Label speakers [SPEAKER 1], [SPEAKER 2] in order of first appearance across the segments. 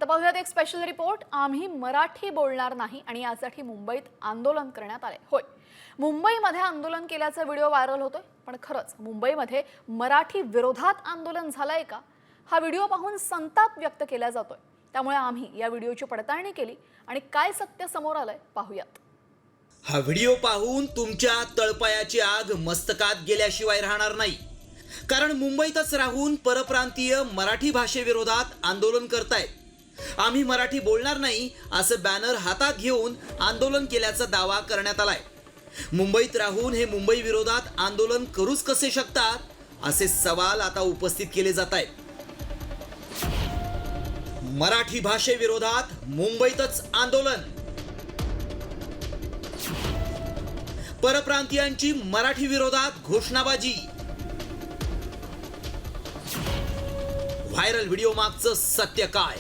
[SPEAKER 1] पाहूयात एक special report. आम्ही मराठी बोलणार नाही आणि यासाठी मुंबईत आंदोलन करण्यात आले। होय, मुंबईमध्ये आंदोलन केल्याचा व्हिडिओ व्हायरल होतोय, पण खरंच मुंबईमध्ये मराठी विरोधात आंदोलन झालंय का? हा व्हिडिओ पाहून संताप व्यक्त केला जातोय। त्यामुळे आम्ही या व्हिडिओची पडताळणी केली आणि काय सत्य समोर आलंय पाहूयात।
[SPEAKER 2] हा व्हिडिओ पाहून तुमच्या तळपायाची आग मस्तकात गेल्याशिवाय राहणार नाही, कारण मुंबईतच राहून परप्रांतीय मराठी भाषेविरोधात आंदोलन करतायत। आम्ही मराठी बोलणार नाही असं बॅनर हातात घेऊन आंदोलन केल्याचा दावा करण्यात आलाय। मुंबईत राहून हे मुंबई विरोधात आंदोलन करूच कसे शकतात असे सवाल आता उपस्थित केले जात आहेत। मराठी भाषेविरोधात मुंबईतच आंदोलन, परप्रांतीयांची मराठी विरोधात घोषणाबाजी, व्हायरल व्हिडिओ मागचं सत्य काय?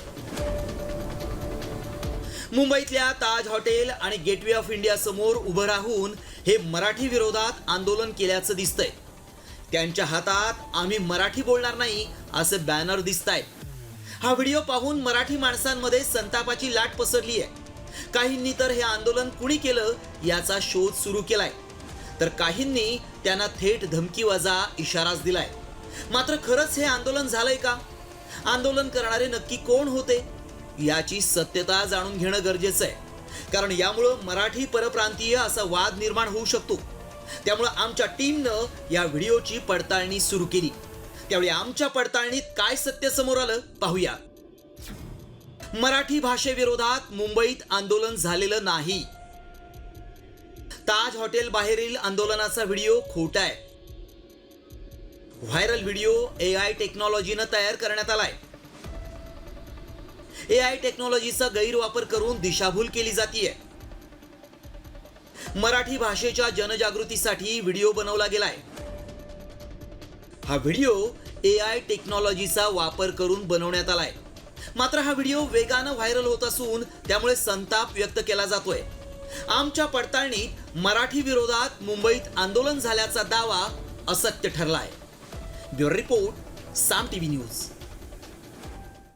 [SPEAKER 2] मुंबईतल्या ताज हॉटेल आणि गेटवे ऑफ इंडिया समोर उभं राहून हे मराठी विरोधात आंदोलन केल्याचं दिसतंय। त्यांच्या हातात आम्ही मराठी बोलणार नाही असं बॅनर दिसतायत। हा व्हिडिओ पाहून मराठी माणसांमध्ये संतापाची लाट पसरली आहे। काहींनी तर हे आंदोलन कुणी केलं याचा शोध सुरू केलाय, तर काहींनी त्यांना थेट धमकीवजा इशाराच दिलाय। मात्र खरंच हे आंदोलन झालंय का? आंदोलन करणारे नक्की कोण होते याची सत्यता जाणून घेणं गरजेचं आहे, कारण यामुळं मराठी परप्रांतीय असा वाद निर्माण होऊ शकतो। त्यामुळे आमच्या टीमनं या व्हिडिओची पडताळणी सुरू केली। त्यावेळी आमच्या पडताळणीत काय सत्य समोर आलं पाहूया। मराठी भाषेविरोधात मुंबईत आंदोलन झालेलं नाही। ताज हॉटेल बाहेरील आंदोलनाचा व्हिडिओ खोटा आहे। व्हायरल व्हिडिओ AI टेक्नॉलॉजीनं तयार करण्यात आलाय। AI टेक्नॉलॉजीचा गैरवापर करून दिशाभूल केली जातीये। मराठी भाषेच्या जनजागृतीसाठी व्हिडिओ बनवला गेलाय। हा व्हिडिओ AI टेक्नॉलॉजीचा वापर करून बनवण्यात आलाय। मात्र हा व्हिडिओ वेगानं व्हायरल होत असून त्यामुळे संताप व्यक्त केला जातोय। आमच्या पडताळणीत मराठी विरोधात मुंबईत आंदोलन झाल्याचा दावा असत्य ठरलाय। ब्युरो रिपोर्ट, साम टीव्ही न्यूज।